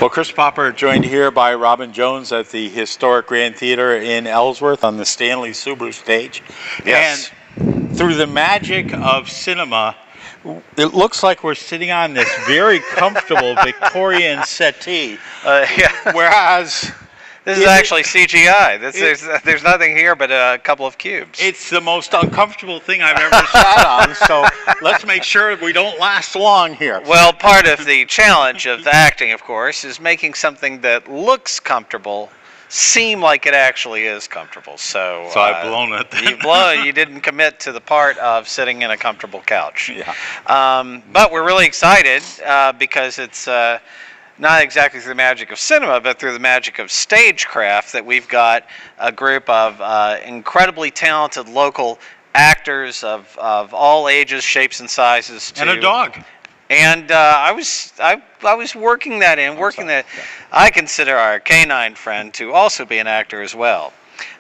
Well, Chris Popper joined here by Robin Jones at the historic Grand Theater in Ellsworth on the Stanley Subaru stage. Yes. And through the magic of cinema, it looks like we're sitting on this very comfortable Victorian settee. Yeah. Whereas this is actually CGI. There's nothing here but a couple of cubes. It's the most uncomfortable thing I've ever sat on, so let's make sure we don't last long here. Well, part of the challenge of acting, of course, is making something that looks comfortable seem like it actually is comfortable. So I've blown it. You've blown it. You didn't commit to the part of sitting in a comfortable couch. Yeah. But we're really excited because it's not exactly through the magic of cinema, but through the magic of stagecraft that we've got a group of incredibly talented local actors of all ages, shapes, and sizes. And a dog. And I was working that in, that. I consider our canine friend to also be an actor as well.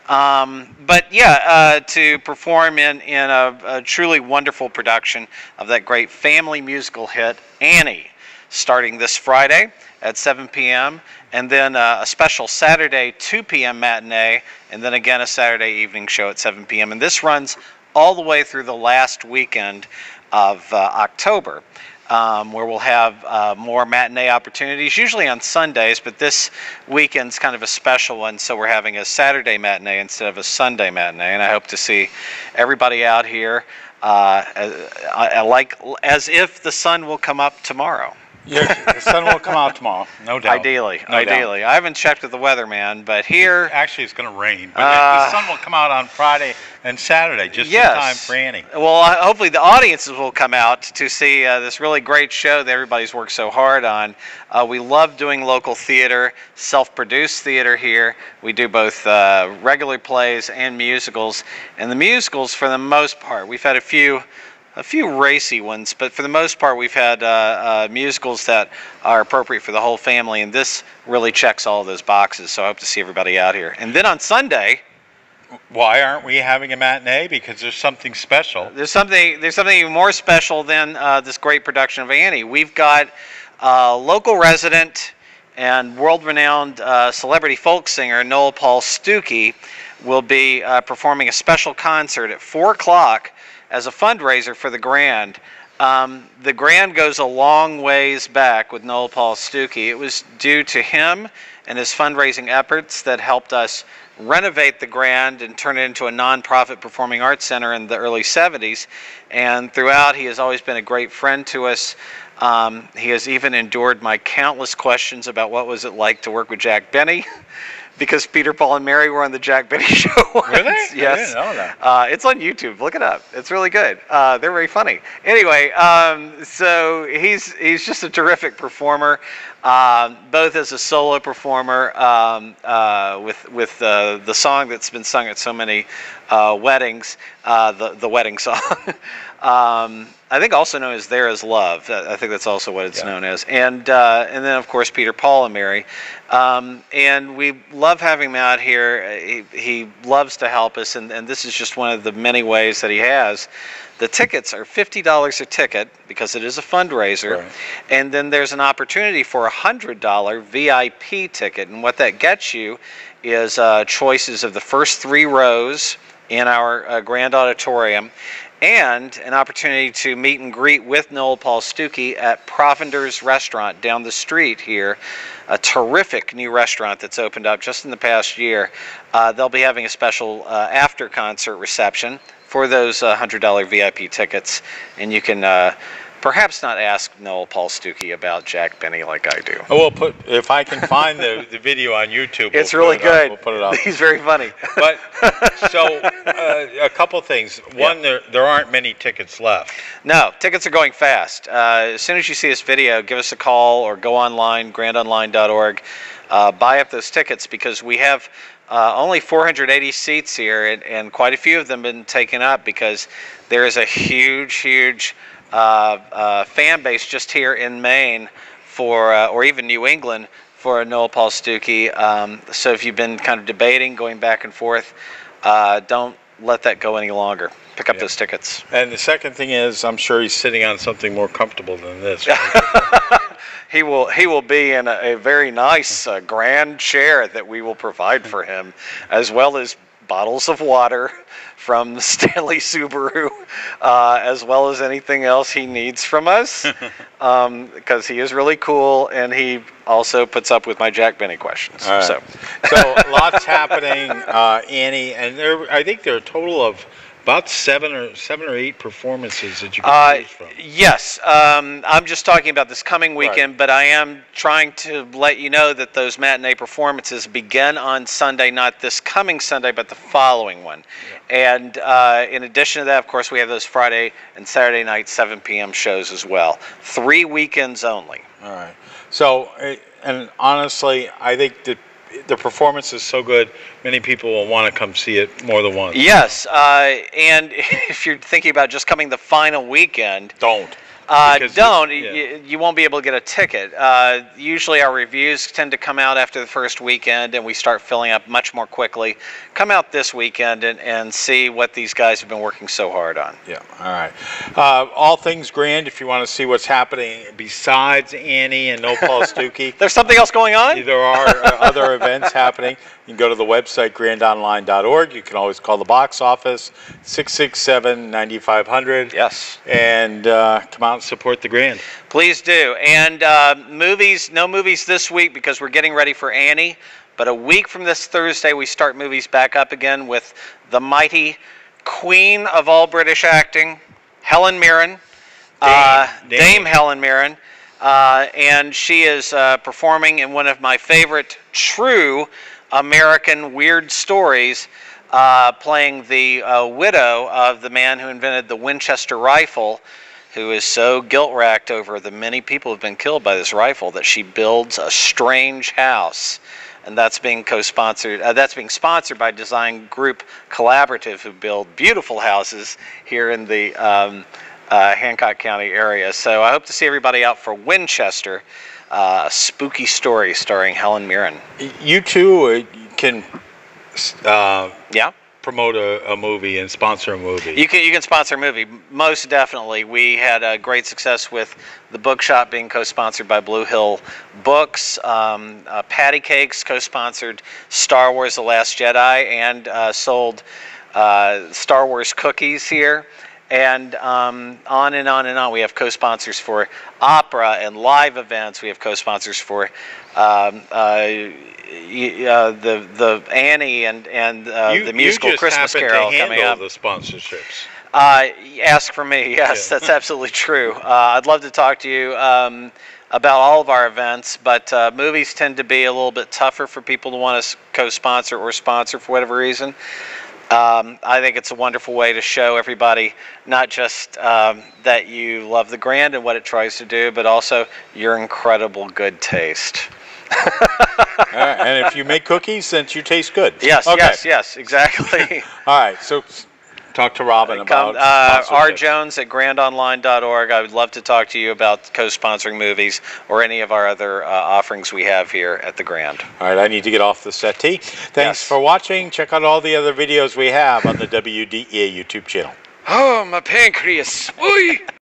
But yeah, to perform in a truly wonderful production of that great family musical hit, Annie, starting this Friday at 7 p.m., and then a special Saturday 2 p.m. matinee, and then again a Saturday evening show at 7 p.m. And this runs all the way through the last weekend of October, where we'll have more matinee opportunities, usually on Sundays, but this weekend's kind of a special one, so we're having a Saturday matinee instead of a Sunday matinee, and I hope to see everybody out here as if the sun will come up tomorrow. Yeah, the sun will come out tomorrow, no doubt. Ideally. I haven't checked with the weatherman, but here... Actually, it's going to rain. But the sun will come out on Friday and Saturday, just in time for Annie. Well, hopefully the audiences will come out to see this really great show that everybody's worked so hard on. We love doing local theater, self-produced theater here. We do both regular plays and musicals. And the musicals, for the most part, we've had a few racy ones, but for the most part we've had musicals that are appropriate for the whole family, and this really checks all of those boxes, so I hope to see everybody out here. And then on Sunday... Why aren't we having a matinee? Because there's something special. There's something even more special than this great production of Annie. We've got local resident and world-renowned celebrity folk singer Noel Paul Stuckey will be performing a special concert at 4 o'clock as a fundraiser for the Grand. The Grand goes a long ways back with Noel Paul Stuckey. It was due to him and his fundraising efforts that helped us renovate the Grand and turn it into a non-profit performing arts center in the early 70s. And throughout, he has always been a great friend to us. He has even endured my countless questions about what was it like to work with Jack Benny. Because Peter, Paul, and Mary were on the Jack Benny show once. Were they? Yes. I didn't know that. It's on YouTube. Look it up. It's really good. They're very funny. Anyway, so he's just a terrific performer, both as a solo performer with the song that's been sung at so many weddings, the wedding song. I think also known as There Is Love. I think that's also what it's known as. And then, of course, Peter, Paul, and Mary. And we love having him out here. He loves to help us, and this is just one of the many ways that he has. The tickets are $50 a ticket because it is a fundraiser. Right. And then there's an opportunity for a $100 VIP ticket. And what that gets you is choices of the first 3 rows in our Grand Auditorium, and an opportunity to meet and greet with Noel Paul Stuckey at Provender's Restaurant down the street here, a terrific new restaurant that's opened up just in the past year. They'll be having a special after-concert reception for those $100 VIP tickets, and you can perhaps not ask Noel Paul Stuckey about Jack Benny like I do. Oh, if I can find the video on YouTube. It's really good. We'll put it up. He's very funny. But so a couple things. One, there aren't many tickets left. No, tickets are going fast. As soon as you see this video, give us a call or go online, grandonline.org. Buy up those tickets because we have only 480 seats here, and quite a few of them have been taken up because there is a huge fan base just here in Maine for, or even New England, for Noel Paul Stuckey. So if you've been kind of debating, going back and forth, don't let that go any longer. pick up those tickets. And the second thing is, I'm sure he's sitting on something more comfortable than this. He will be in a very nice grand chair that we will provide for him, as well as bottles of water from the Stanley Subaru, as well as anything else he needs from us, because he is really cool, and he also puts up with my Jack Benny questions. Right. So lots happening, Annie, and I think there are a total of about seven or eight performances that you can choose from. Yes, I'm just talking about this coming weekend, but I am trying to let you know that those matinee performances begin on Sunday, not this coming Sunday, but the following one. Yeah. And in addition to that, of course, we have those Friday and Saturday night 7 p.m. shows as well. 3 weekends only. All right. So, and honestly, I think that the performance is so good, many people will want to come see it more than once. Yes, and if you're thinking about just coming the final weekend, don't. You won't be able to get a ticket. Usually our reviews tend to come out after the first weekend, and we start filling up much more quickly. Come out this weekend and see what these guys have been working so hard on. Yeah, all right. All Things Grand, if you want to see what's happening besides Annie and No Paul Stuckey. There's something else going on? There are other events happening. You can go to the website, grandonline.org. You can always call the box office, 667-9500. Yes. And come out and support the Grand. Please do. And no movies this week because we're getting ready for Annie. But a week from this Thursday, we start movies back up again with the mighty queen of all British acting, Helen Mirren. Dame Helen Mirren. And she is performing in one of my favorite true American weird stories, playing the widow of the man who invented the Winchester rifle, who is so guilt-racked over the many people who have been killed by this rifle that she builds a strange house. And that's being co-sponsored. That's being sponsored by Design Group Collaborative, who build beautiful houses here in the Hancock County area. So I hope to see everybody out for Winchester, a spooky story starring Helen Mirren. You too can promote a movie and sponsor a movie. You can sponsor a movie, most definitely. We had a great success with the bookshop being co-sponsored by Blue Hill Books. Patty Cakes co-sponsored Star Wars: The Last Jedi and sold Star Wars cookies here. And on and on and on. We have co-sponsors for opera and live events. We have co-sponsors for the Annie and the musical Christmas Carol coming up. The sponsorships. Ask for me. Yes, that's absolutely true. I'd love to talk to you about all of our events, but movies tend to be a little bit tougher for people to want to co-sponsor or sponsor for whatever reason. I think it's a wonderful way to show everybody not just that you love the Grand and what it tries to do, but also your incredible good taste. And if you make cookies, then you taste good. Yes, yes, exactly. All right, so talk to Robin about R. Jones at grandonline.org. I would love to talk to you about co-sponsoring movies or any of our other offerings we have here at the Grand. All right, I need to get off the settee. Thanks for watching. Check out all the other videos we have on the WDEA YouTube channel. Oh, my pancreas. Oy!